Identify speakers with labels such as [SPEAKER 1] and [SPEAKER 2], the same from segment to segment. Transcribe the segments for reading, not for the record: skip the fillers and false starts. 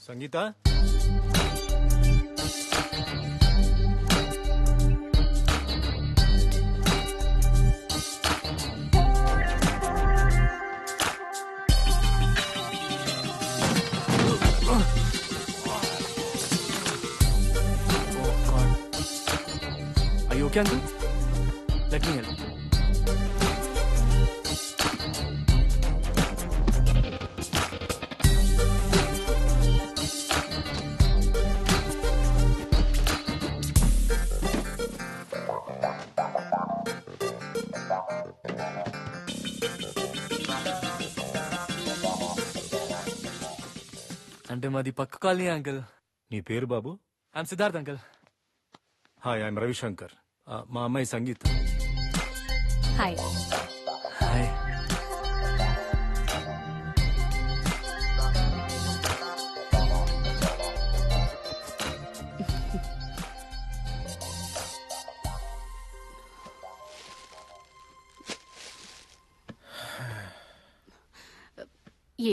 [SPEAKER 1] Sangeetha
[SPEAKER 2] you okay, uncle? Let me help. అంటే మాది పక్క కాలనీ అంకుల్.
[SPEAKER 1] నీ పేరు బాబు?
[SPEAKER 2] I'm Siddharth uncle.
[SPEAKER 1] Hi, I'm Ravishankar. మా అమ్మాయి సంగీత.
[SPEAKER 3] హాయ్.
[SPEAKER 2] హాయ్.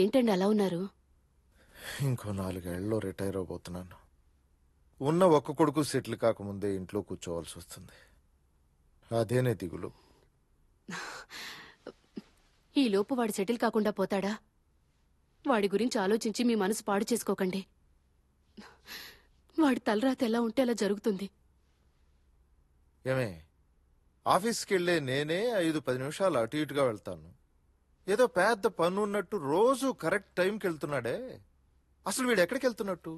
[SPEAKER 3] ఏంటండి అలా ఉన్నారు?
[SPEAKER 4] ఇంకో 4 ఏళ్లలో రిటైర్ అవబోతున్నాను. ఉన్న ఒక్క కొడుకు సెటిల్ కాకముందే ఇంట్లో కూర్చోవాల్సి వస్తుంది. అదేనే దిగులు.
[SPEAKER 3] ఈ లోపు వాడు సెటిల్ కాకుండా పోతాడా? వాడి గురించి ఆలోచించి మీ మనసు పాడు చేసుకోకండి. వాడి తలరాత ఎలా ఉంటే అలా జరుగుతుంది.
[SPEAKER 4] ఏమే, ఆఫీస్కి వెళ్ళే నేనే 5-10 నిమిషాలు అటు ఇటుగా వెళ్తాను. ఏదో పెద్ద పని ఉన్నట్టు రోజు కరెక్ట్ టైంకి వెళ్తున్నాడే. అసలు వీడు ఎక్కడికి వెళ్తున్నట్టు?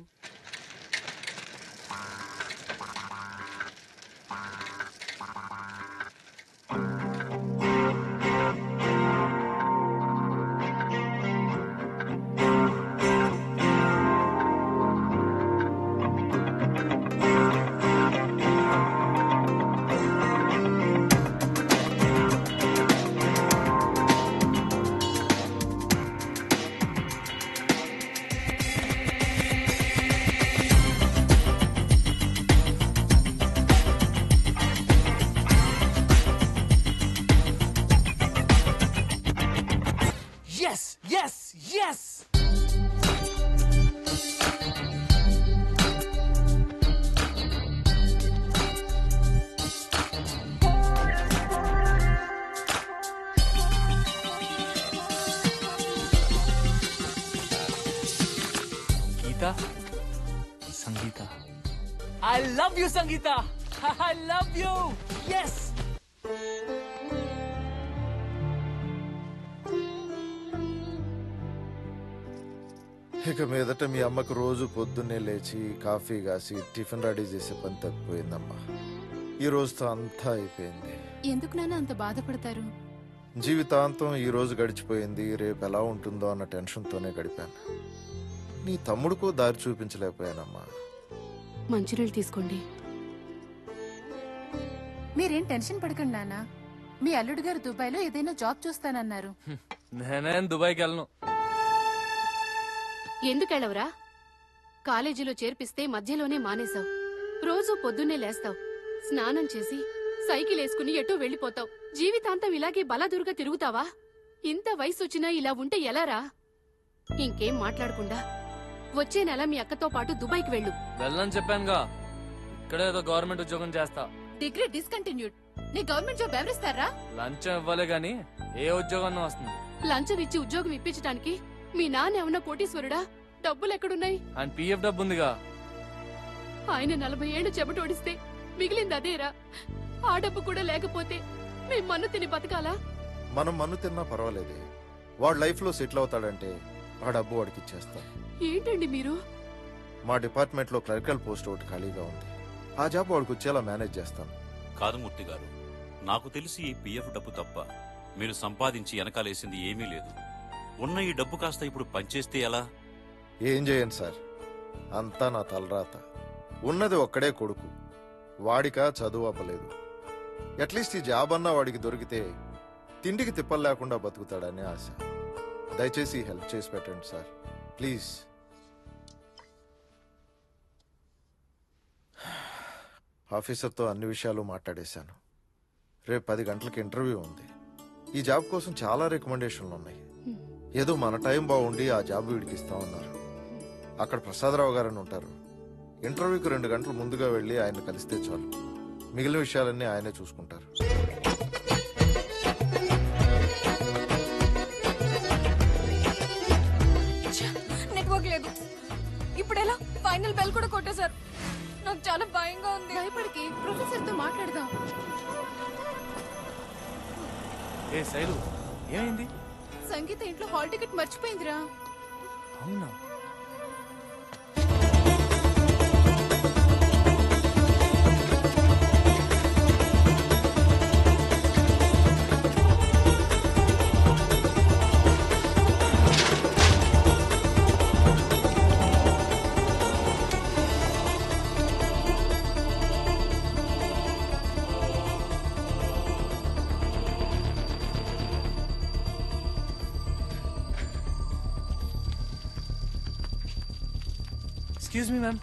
[SPEAKER 2] Yes! Yes! Geeta? Sangeeta. I love you, Sangeeta! I love you! Yes!
[SPEAKER 4] ఇక మీదట మీ అమ్మకు రోజు పొద్దున్నే లేచి కాఫీ కాసి టిఫిన్ రెడీ చేసే పని తప్పిపోయిందమ్మా. ఈ రోజుతో అంతా అయిపోయింది.
[SPEAKER 5] ఎందుకు నాన్న అంత బాధపడతారు?
[SPEAKER 4] జీవితాంతం ఈ రోజు గడిచిపోయింది, రేపు ఎలా ఉంటుందో అన్న టెన్షన్తోనే గడిపాను. నీ తమ్ముడుకు దారి చూపించలేకపోయానమ్మా.
[SPEAKER 3] మంచినీళ్ళు తీసుకోండి.
[SPEAKER 5] మీరేం టెన్షన్ పడకండి నాన్న. మీ అల్లుడు గారు దుబాయ్లో ఏదైనా జాబ్ చూస్తానన్నారు.
[SPEAKER 2] నేనేం దుబాయ్కి వెళ్ళను.
[SPEAKER 3] ఎందుకెళ్ళవరా? కాలేజీలో చేర్పిస్తే మధ్యలోనే మానేశావు. రోజు పొద్దున్నే లేస్తావు, స్నానం చేసి సైకిల్ వేసుకుని ఎటో వెళ్లిపోతావు. జీవితాంతం ఇలాగే బలాదురుగా తిరుగుతావా? ఇంత వయసొచ్చినా ఇలా ఉంటే ఎలారా? ఇంకేం మాట్లాడకుండా వచ్చే నెల మీ అక్కతో పాటు దుబాయ్కి వెళ్ళు.
[SPEAKER 2] వెళ్ళని చెప్పానుగా. ఇక్కడే ఏదో గవర్నమెంట్ ఉద్యోగం చేస్తా.
[SPEAKER 5] Degree discontinued. నీ గవర్నమెంట్ జాబ్ ఎవరిస్తారా?
[SPEAKER 2] లంచం ఇవ్వలే గాని ఏ ఉద్యోగం వస్తుంది?
[SPEAKER 3] లంచం ఇచ్చి ఉద్యోగం ఇప్పించడానికి మీ నాన్న ఏమన్నా కోటీశ్వరుడా? డబ్బులు ఎక్కడున్నాయి?
[SPEAKER 2] ఆయన పిఎఫ్ డబ్బు ఉందిగా.
[SPEAKER 3] ఆయన 40 ఏళ్లు చెమటోడిస్తే మిగిలింది అదేరా? ఆ డబ్బు కూడా లేకపోతే మేం మన్ను తిని బతకాలా?
[SPEAKER 4] మనం మన్ను తిన్నా పర్వాలేదే. వాడు లైఫ్ లో సెటిల్ అవుతాడంటే ఆ డబ్బు వాడికి ఇచ్చేస్తాం.
[SPEAKER 3] ఏంటండి మీరు?
[SPEAKER 4] మా డిపార్ట్మెంట్ లో క్లరికల్ పోస్ట్ ఒకటి ఖాళీగా ఉంది. ఆ జాబ్ వాడికి వచ్చేలా మేనేజ్ చేస్తాను.
[SPEAKER 6] కాదు మూర్తి గారు, నాకు తెలిసి ఈ పిఎఫ్ డబ్బు తప్ప మీరు సంపాదించి వెనకాలేసింది ఏమీ లేదు. ఉన్న ఈ డబ్బు కాస్త ఇప్పుడు పనిచేస్తే ఎలా?
[SPEAKER 4] ఏం చేయను సార్, అంతా నా తలరాత. ఉన్నది ఒక్కడే కొడుకు, వాడికా చదువు అవ్వలేదు. అట్లీస్ట్ ఈ జాబ్ అన్నా వాడికి దొరికితే తిండికి తిప్పలు లేకుండా బతుకుతాడని ఆశ. దయచేసి హెల్ప్ చేసి పెట్టండి సార్, ప్లీజ్. ఆఫీసర్తో అన్ని విషయాలు మాట్లాడేశాను. రేపు 10 గంటలకు ఇంటర్వ్యూ ఉంది. ఈ జాబ్ కోసం చాలా రికమెండేషన్లు ఉన్నాయి. ఏదో మన టైం బాగుండి ఆ జాబ్ వీడికి ఇస్తామన్నారు. అక్కడ ప్రసాదరావు గారని ఉంటారు. ఇంటర్వ్యూకి 2 గంటలు ముందుగా వెళ్ళి ఆయన కలిస్తే చాలు. మిగిలిన విషయాలన్నీ ఆయనే చూసుకుంటారు.
[SPEAKER 7] నెట్వర్క్ లేదు. ఇప్పుడు ఎలా? ఫైనల్ బెల్ కూడా కొట్టేశారు. నాకు చాలా భయంగా ఉంది.
[SPEAKER 5] భయపడికి ప్రొఫెసర్ తో మాట్లాడదాం.
[SPEAKER 2] ఏ శైలు, ఏమైంది?
[SPEAKER 5] సంగీత ఇంట్లో హాల్ టికెట్ మర్చిపోయిందిరా.
[SPEAKER 2] అవునా? ఎక్స్క్యూజ్ మీ మ్యామ్,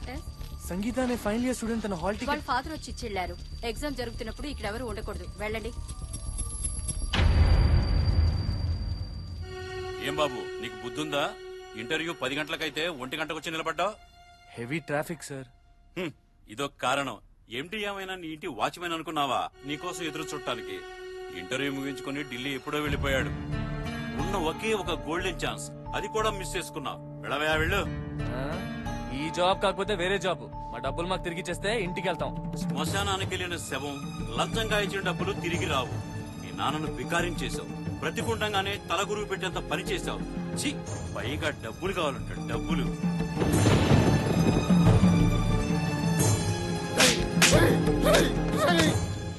[SPEAKER 2] సంగీత అనే ఫైనల్ ఇయర్ స్టూడెంట్ తన హాల్
[SPEAKER 8] వాళ్ళ
[SPEAKER 2] టికెట్.
[SPEAKER 8] ఫాదర్ వచ్చి ఇచ్చెళ్లారు. ఎగ్జామ్ జరుగుతున్నప్పుడు ఇక్కడ ఎవరు ఉండకూడదు. వెళ్ళండి.
[SPEAKER 6] ఏం బాబు, నీకు బుద్ధుందా? ఇంటర్వ్యూ 10 గంటలకైతే 1 గంటకు వచ్చి నిలబడ్డావు.
[SPEAKER 2] Heavy traffic sir.
[SPEAKER 6] ఇదొక కారణం. ఏమిటి ఏమైనా నీ ఇంటి వాచ్మెన్ అనుకున్నావా నీకోసం ఎదురు చుట్టానికి? ఇంటర్వ్యూ ముగించుకుని ఢిల్లీ ఎప్పుడో వెళ్ళిపోయాడు. ఉన్న ఒకే ఒక గోల్డెన్ ఛాన్స్, అది కూడా మిస్ చేసుకున్నావు. వెళ్ళవయా, వెళ్ళు.
[SPEAKER 2] ఈ జాబ్ కాకపోతే వేరే జాబ్. మా డబ్బులు మాకు తిరిగి ఇచ్చేస్తే ఇంటికి వెళ్తాం.
[SPEAKER 6] శ్మశానానికి వెళ్ళిన శవం లంచంగా ఇచ్చిన డబ్బులు తిరిగి రావు. మీ నాన్నను వికారించేశావు. ప్రతికుండంగానే తలగురువు పెట్టేంత పని చేశావు. ఛీ, పైగా డబ్బులు కావాలంట, డబ్బులు.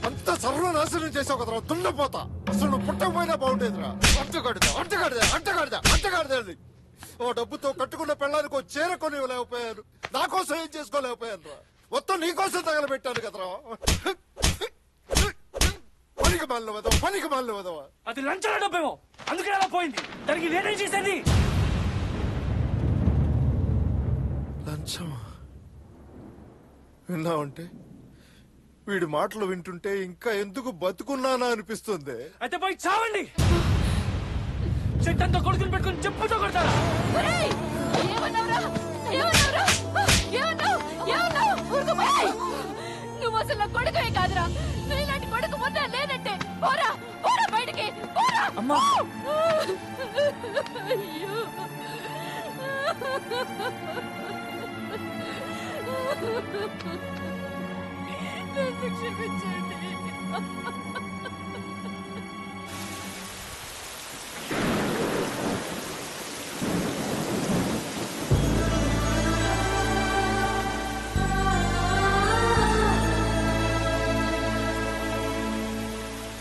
[SPEAKER 4] అంత సర్వనాశనం చేసావు కదరా దున్నపోతా. అసలు నువ్వు పుట్టకపోయినా బాగుండేదిరా. అంటగాడిదా ఓ డబ్బుతో కట్టుకున్న పెళ్ళానికి ఓ చీర కొని ఇవ్వలేకపోయాను. నా కోసం ఏం చేసుకోలేకపోయాను రా. మొత్తం నీకోసం తగలబెట్టాను కదరా. పనికి మాలిన వదవా.
[SPEAKER 2] అది లంచాల డబ్బేమో, అందుకే అలా పోయింది. దానికి నేనేం చేసేది?
[SPEAKER 4] లంచమా? విన్నావంటే వీడి మాటలు వింటుంటే ఇంకా ఎందుకు బతుకున్నానా అనిపిస్తుంది.
[SPEAKER 2] అయితే పోయి చావండి. చెట్టంతా కొడుకుని పెట్టుకుని చెప్పుతో కొడతారా?
[SPEAKER 3] నువ్వు అసలు నా కొడుకువే కాదురా. నువ్వు ఇలాంటి కొడుకు మొత్తం లేనంటే పోరా, పోరా బయటికి, పోరా.
[SPEAKER 2] అమ్మా,
[SPEAKER 3] అయ్యో, నన్ను క్షమించండి.